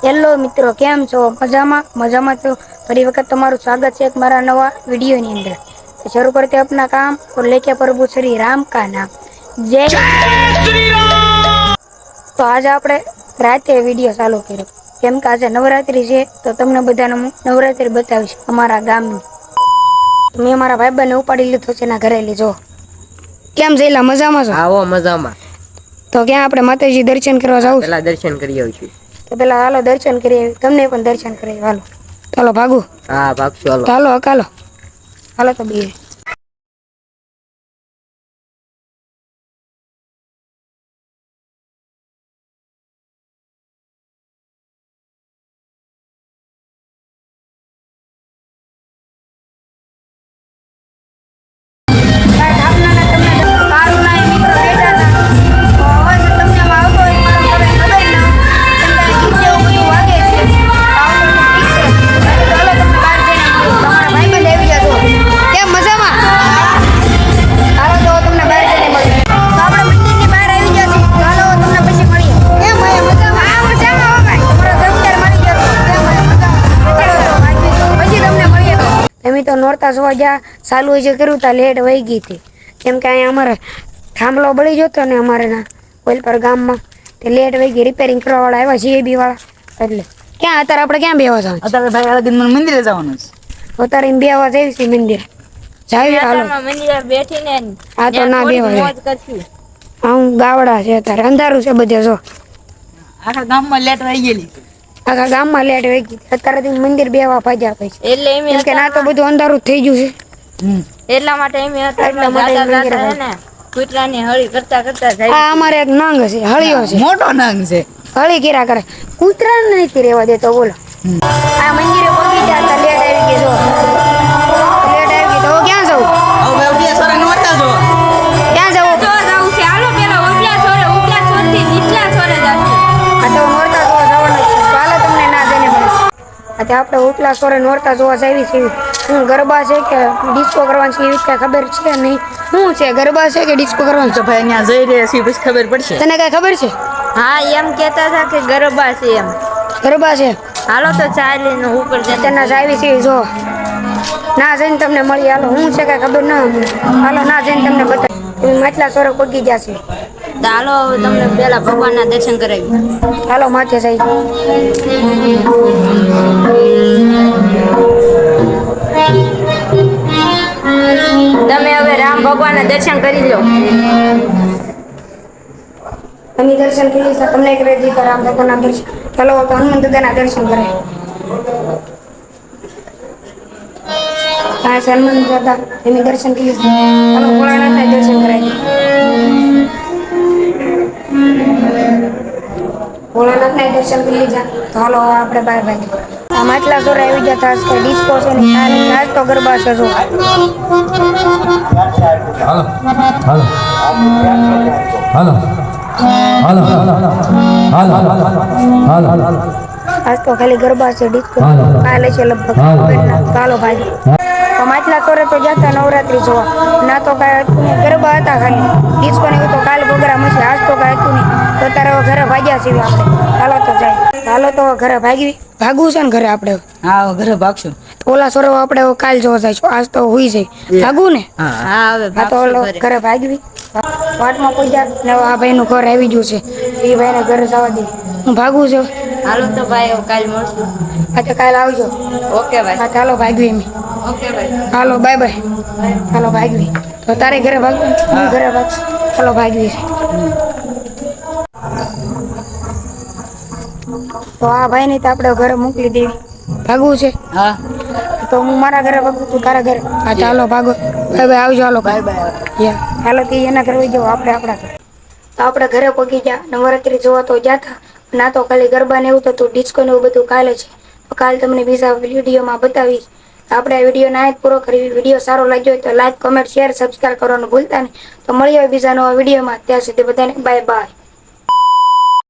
Hello મિત્રો, કેમ છો? મજામાં તો ફરી વખત તમારું સ્વાગત છે મારા નવા વિડીયોની અંદર। શરૂ करते अपना काम और लेके प्रभु श्री राम का नाम। जय श्री राम। તો આજે આપણે રાતે વિડીયો ચાલુ કર્યો કેમ કે આજે નવરાત્રી છે તો તમને બધાને નવરાત્રી બતાવીશ અમારા ગામની। મેં મારા ભાઈબંધને ઉપાડી લીધો છે એના ઘરે લીધો। કેમ જઈલા મજામાં છો? આવો મજામાં। તો ક્યાં આપણે માતાજી દર્શન કરવા જાવ? પેલા દર્શન કરી આવીશું। તો પેલા હાલો દર્શન કરી તમને પણ દર્શન કરી હાલો। ચાલો ભાગો। હા ભાગશું હાલો। ચાલો હકાલો હાલો તો બે। તો નોરતા જોવા ગયા ચાલુ જે કર્યું તા લેટ વહી ગઈ હતી કેમ કે અહીંયા અમારે થાંભલો બળી ગયો હતો ને અમારે ના ઓલપર ગામમાં તે લેટ વહી ગઈ રિપેરિંગ કરવા વાળા આવ્યા જીએબી વાળા એટલે ક્યાં અત્યારે આપણે ક્યાં બેવા જવાનું અત્યારે ભાઈ અલગીન મંદિરે જવાનું છે અત્યારે એમ બેવા જઈશ મંદિર જાવી હાલો મંદિરે બેઠીને આ તો ના બેવા મોજ કરશું હું ગાવડા છે અત્યારે અંધારું છે બધે જો આખા ગામમાં લેટ રહી ગયેલી આખા ગામમાં લેટ વહી ગઈ અત્યારે મંદિર બેવા ભાગ્યા પછી એટલે એમ કેમ કે ના તો બધું અંધારું થઈ ગયું છે એટલા માટે એમ એટલા માટે મંદિર ને કૂતરાની હળી કરતા કરતા જાય આ અમારે એક નાંગ છે હળિયો છે મોટો નાંગ છે હળી કેરા કરે કૂતરા નથી રહેવા દેતો બોલો આ મંદિરે પહોંચી ગયા લેટ આવી ગઈ જો લેટ આવી ગઈ તો ક્યાં જવું હવે ઉડિયા સોરે નોરતા જો ક્યાં જવું તો જાવું છે હાલો પેલા ઉપલા છોર થી નીચલા છોરે જાશું આ તો નોરતા જોવા જવાનું છે તો હાલો તમને ના જઈને મળે આ તે આપણે ઉપલા સોરે નોરતા જોવા જાવી છે હું ગરબા છે કે ડિસ્કો કરવાની છે એવી કઈ ખબર છે નહીં શું છે ગરબા છે કે ડિસ્કો કરવાનું તો ભાઈ ત્યાં જઈ રહ્યા છીએ પછી ખબર પડશે તને કઈ ખબર છે હા એમ કહેતા હતા કે ગરબા છે એમ ગરબા છે હાલો તો ચાલીને ઉપર તેના જાવી છે જો ના જઈને તમને મળી હાલો હું છે કઈ ખબર ના હાલો ના જઈને તમને બતાવી માટલા સોરે પગી ગયા છે હાલો તમને પેલા ભગવાનના દર્શન કરાવી હાલો માથે જઈ તમે હવે રામ ભગવાનના દર્શન કરી લો અમે દર્શન કરી લીધા તમને કરી દીધા રામ ભગવાનના દર્શન ચાલો તો હનુમાન દાદાના દર્શન કરે હા હનુમાન દાદા એમ દર્શન કરી લીધા ચાલો ભોળાનાથના દર્શન કરાવી ભોળાનાથના દર્શન કરી લીધા તો હાલો આપણે બહાર ભાગી આ માટલા સોર આવી જતા કે ડિસ્કો છે ને આજ તો ગરબા છે જો આજ તો ખાલી ગરબા છે ડિસ્કો કાલે છે લગભગ ચાલો ભાઈ તો માટલા સોરે તો જતા નવરાત્રી જોવા ના તો કાંઈ હતું નહીં ગરબા હતા ખાલી ડિસ્કો ને તો કાલે પ્રોગ્રામ હશે આજ તો કાંઈ હતું નહીં તો તારે ઘરે ભાગ્યા છીએ આપણે ચાલો તો જાય ચાલો તો ઘરે ભાગવું છે ને ઘરે આપણે હા ઘરે ભાગશું ઓલા સોરો આપણે કાલ જોવા જઈશું આજ તો હુઈ જાય ભાગવું ને હા હવે આ તો ઘરે ભાગવી વાટમાં કોઈ જાત ને આ ભાઈનું ઘર આવી ગયું છે એ ભાઈને ઘરે જવા દે હું ભાગું છું હાલો તો ભાઈ કાલ મળશું હા તો કાલે આવજો ઓકે ભાઈ હા ચાલો ભાગવી એમ ઓકે ભાઈ હાલો બાય બાય હાલો ભાગવી તો તારે ઘરે ભાગવું હું ઘરે ભાગશું ચાલો ભાગવી તો આ ભાઈને તો આપણે ઘરે મોકલી દેવી ભાગવું છે હા તો હું મારા ઘરે ભાગું તું તારા ઘરે હા ચાલો ભાગો બાય બાય આવજો હાલો બાય બાય હાલો તો એના ઘરે જાઓ આપણે આપણા ઘરે તો આપણે ઘરે પગી ગયા નવરાત્રી જોવા તો જતા ના તો ખાલી ગરબા ને એવું તો ડિસ્કો ને એવું બધું કાલે છે તો કાલે તમને બીજા વિડીયોમાં બતાવીશ આપણે આ વિડીયો ના જ પૂરો કરી વિડીયો સારો લાગ્યો હોય તો લાઈક કમેન્ટ શેર સબસ્ક્રાઈબ કરવાનું ભૂલતા નહીં તો મળીએ બીજા નવા વિડીયોમાં ત્યાં સુધી બધાને બાય બાય